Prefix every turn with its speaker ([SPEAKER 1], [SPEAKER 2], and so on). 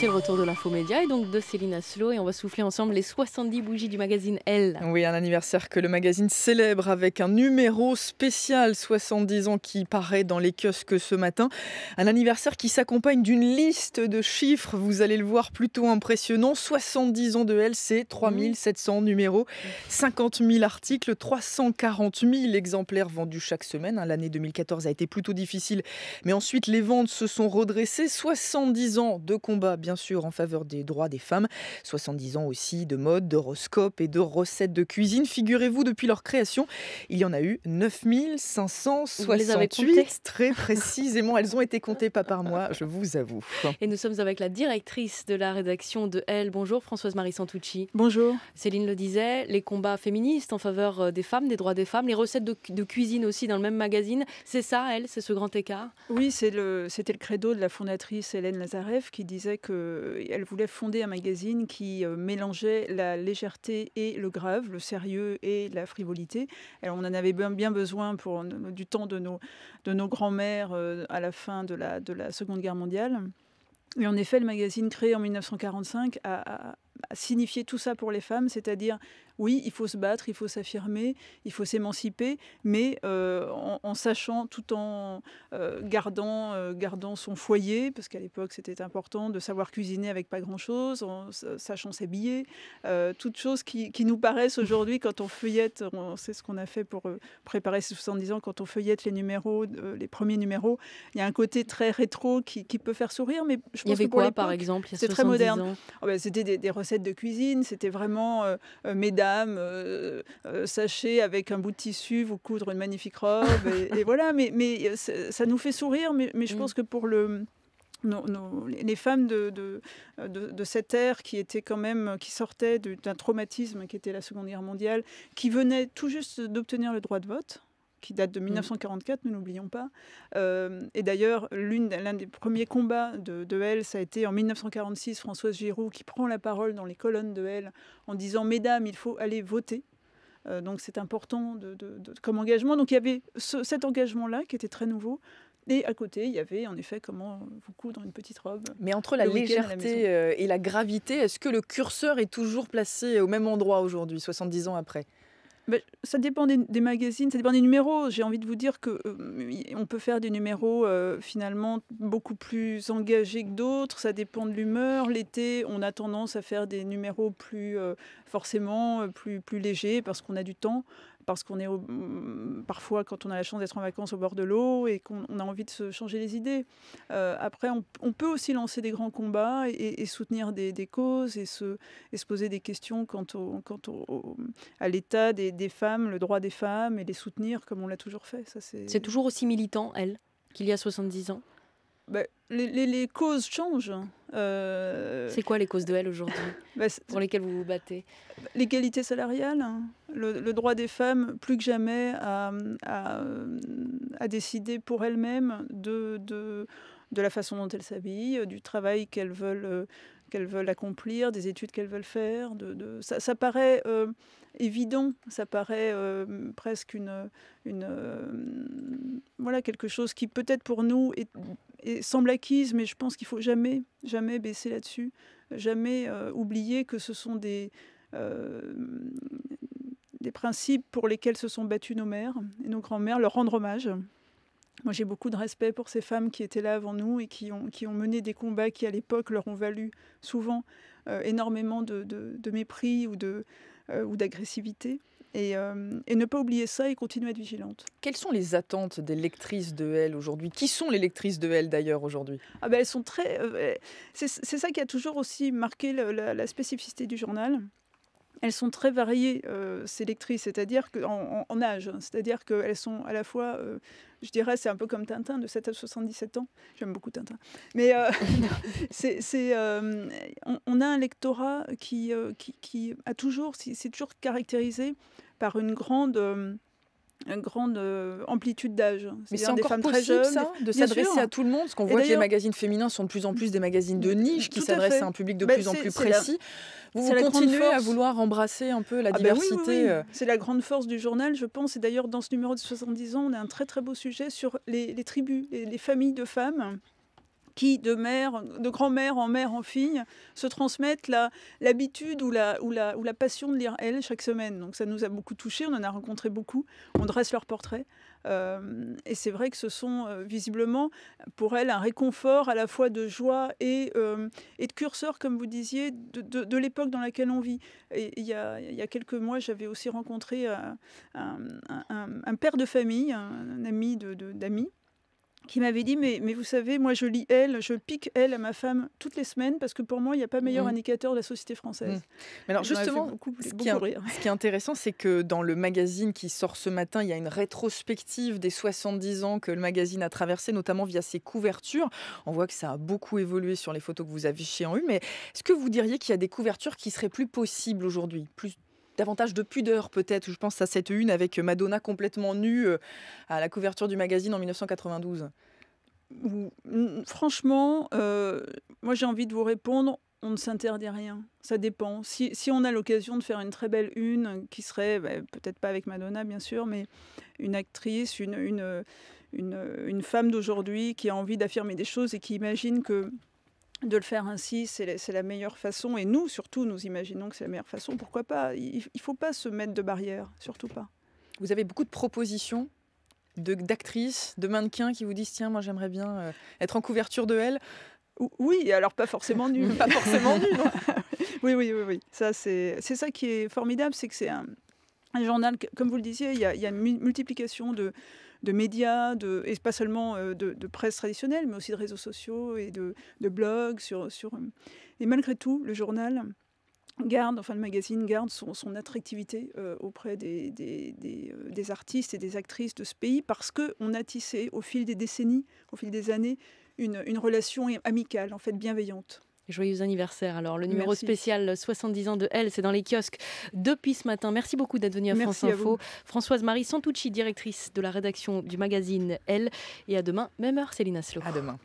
[SPEAKER 1] C'est le retour de l'infomédia et donc de Céline Aslo et on va souffler ensemble les 70 bougies du magazine Elle.
[SPEAKER 2] Oui, un anniversaire que le magazine célèbre avec un numéro spécial 70 ans qui paraît dans les kiosques ce matin. Un anniversaire qui s'accompagne d'une liste de chiffres, vous allez le voir, plutôt impressionnant. 70 ans de Elle, c'est 3700 numéros, 50 000 articles, 340 000 exemplaires vendus chaque semaine. L'année 2014 a été plutôt difficile, mais ensuite les ventes se sont redressées. 70 ans de combat, bien sûr, en faveur des droits des femmes. 70 ans aussi de mode, d'horoscopes et de recettes de cuisine. Figurez-vous, depuis leur création, il y en a eu 9568. Très précisément, elles ont été comptées pas par moi, je vous avoue.
[SPEAKER 1] Et nous sommes avec la directrice de la rédaction de Elle. Bonjour Françoise-Marie Santucci.
[SPEAKER 3] Bonjour.
[SPEAKER 1] Céline le disait, les combats féministes en faveur des femmes, des droits des femmes, les recettes de cuisine aussi dans le même magazine. C'est ça, Elle, c'est ce grand écart?
[SPEAKER 3] Oui, c'était le credo de la fondatrice Hélène Lazareff qui disait qu'elle voulait fonder un magazine qui mélangeait la légèreté et le grave, le sérieux et la frivolité. Alors, on en avait bien besoin du temps de nos grands-mères à la fin de la Seconde Guerre mondiale. Et en effet, le magazine créé en 1945 a signifié tout ça pour les femmes, c'est-à-dire, oui, il faut se battre, il faut s'affirmer, il faut s'émanciper, mais en sachant, tout en gardant son foyer, parce qu'à l'époque c'était important de savoir cuisiner avec pas grand-chose, en sachant s'habiller, toutes choses qui nous paraissent aujourd'hui quand on feuillette, on sait ce qu'on a fait pour préparer ces 70 ans, quand on feuillette les numéros, les premiers numéros, il y a un côté très rétro qui peut faire sourire, mais je pense
[SPEAKER 1] il y avait
[SPEAKER 3] que pour
[SPEAKER 1] quoi par exemple il y a
[SPEAKER 3] c'est très moderne.
[SPEAKER 1] Ans.
[SPEAKER 3] C'était des recettes de cuisine, c'était vraiment mesdames, sachez avec un bout de tissu vous coudre une magnifique robe et voilà, mais ça nous fait sourire, mais je pense que pour les femmes de cette ère qui sortaient d'un traumatisme qui était la Seconde Guerre mondiale, qui venaient tout juste d'obtenir le droit de vote, qui date de 1944, nous n'oublions pas. Et d'ailleurs, l'un des premiers combats de Elle, ça a été en 1946, Françoise Giroud qui prend la parole dans les colonnes de Elle en disant « Mesdames, il faut aller voter ». Donc c'est important comme engagement. Donc il y avait cet engagement-là qui était très nouveau. Et à côté, il y avait en effet comment vous coudre une petite robe.
[SPEAKER 2] Mais entre la légèreté et la gravité, est-ce que le curseur est toujours placé au même endroit aujourd'hui, 70 ans après ?
[SPEAKER 3] Ça dépend des magazines, ça dépend des numéros. J'ai envie de vous dire qu'on peut faire des numéros finalement beaucoup plus engagés que d'autres. Ça dépend de l'humeur. L'été, on a tendance à faire des numéros plus légers parce qu'on a du temps, parce qu'on est parfois, quand on a la chance d'être en vacances au bord de l'eau et qu'on a envie de se changer les idées. Après, on peut aussi lancer des grands combats et soutenir des causes et se poser des questions quant à l'état des femmes, le droit des femmes, et les soutenir comme on l'a toujours fait. Ça,
[SPEAKER 1] c'est toujours aussi militant, Elle, qu'il y a 70 ans?
[SPEAKER 3] Les causes changent.
[SPEAKER 1] C'est quoi les causes de Elle aujourd'hui pour lesquelles vous vous battez?
[SPEAKER 3] L'égalité salariale, le droit des femmes, plus que jamais, à décider pour elles-mêmes de la façon dont elles s'habillent, du travail qu'elles veulent accomplir, des études qu'elles veulent faire. Ça paraît évident, ça paraît presque quelque chose qui peut-être pour nous semble acquise, mais je pense qu'il ne faut jamais baisser là-dessus, jamais oublier que ce sont des principes pour lesquels se sont battues nos mères et nos grands-mères, leur rendre hommage. Moi, j'ai beaucoup de respect pour ces femmes qui étaient là avant nous et qui ont mené des combats qui, à l'époque, leur ont valu souvent énormément de mépris ou d'agressivité. Et ne pas oublier ça et continuer à être vigilante.
[SPEAKER 2] Quelles sont les attentes des lectrices de Elle aujourd'hui ? Qui sont les lectrices de Elle d'ailleurs aujourd'hui ?
[SPEAKER 3] Elles sont très... c'est ça qui a toujours aussi marqué la spécificité du journal. Elles sont très variées, ces lectrices, c'est-à-dire en âge. C'est-à-dire qu'elles sont à la fois, je dirais, c'est un peu comme Tintin, de 7 à 77 ans. J'aime beaucoup Tintin. Mais on a un lectorat qui a toujours, c'est toujours caractérisé par une grande amplitude d'âge.
[SPEAKER 2] Mais c'est encore possible, ça, de s'adresser à tout le monde, parce qu'on voit que les magazines féminins sont de plus en plus des magazines de niche qui s'adressent à un public de plus en plus précis. Vous continuez à vouloir embrasser un peu la diversité.
[SPEAKER 3] Oui. C'est la grande force du journal, je pense. Et d'ailleurs, dans ce numéro de 70 ans, on a un très très beau sujet sur les tribus, les familles de femmes qui, de grand-mère en mère en fille, se transmettent l'habitude ou la passion de lire Elle chaque semaine. Donc ça nous a beaucoup touchés, on en a rencontré beaucoup, on dresse leur portrait. Et c'est vrai que ce sont visiblement pour elle un réconfort à la fois de joie et de curseur, comme vous disiez, de l'époque dans laquelle on vit. Et il y a quelques mois, j'avais aussi rencontré un père de famille, un ami d'amis, qui m'avait dit mais vous savez, moi je lis Elle, je pique Elle à ma femme toutes les semaines parce que pour moi il n'y a pas meilleur indicateur de la société française.
[SPEAKER 2] Mais alors justement, ce qui est intéressant, c'est que dans le magazine qui sort ce matin, il y a une rétrospective des 70 ans que le magazine a traversé, notamment via ses couvertures. On voit que ça a beaucoup évolué sur les photos que vous affichez en une, mais est-ce que vous diriez qu'il y a des couvertures qui seraient plus possibles aujourd'hui, davantage de pudeur peut-être? Je pense à cette une avec Madonna complètement nue à la couverture du magazine en 1992.
[SPEAKER 3] Franchement, moi j'ai envie de vous répondre, on ne s'interdit rien. Ça dépend. Si on a l'occasion de faire une très belle une, qui serait, peut-être pas avec Madonna bien sûr, mais une actrice, une femme d'aujourd'hui qui a envie d'affirmer des choses et qui imagine que de le faire ainsi, c'est la meilleure façon. Et nous, surtout, nous imaginons que c'est la meilleure façon. Pourquoi pas? Il ne faut pas se mettre de barrières, surtout pas.
[SPEAKER 2] Vous avez beaucoup de propositions d'actrices, de mannequins qui vous disent « Tiens, moi j'aimerais bien être en couverture de Elle ».
[SPEAKER 3] Oui, alors pas forcément nu.
[SPEAKER 2] Pas forcément nu, non.
[SPEAKER 3] Oui. Ça, c'est ça qui est formidable, c'est que c'est un journal, comme vous le disiez, il y a une multiplication de médias, et pas seulement de presse traditionnelle, mais aussi de réseaux sociaux et de blogs. Et malgré tout, le journal le magazine garde son attractivité auprès des artistes et des actrices de ce pays parce qu'on a tissé au fil des décennies, au fil des années, une relation amicale, en fait bienveillante.
[SPEAKER 1] Joyeux anniversaire. Alors, le numéro spécial 70 ans de Elle, c'est dans les kiosques depuis ce matin. Merci beaucoup d'être venue à France Info. Françoise-Marie Santucci, directrice de la rédaction du magazine Elle. Et à demain, même heure, Céline Aslo.
[SPEAKER 2] À demain.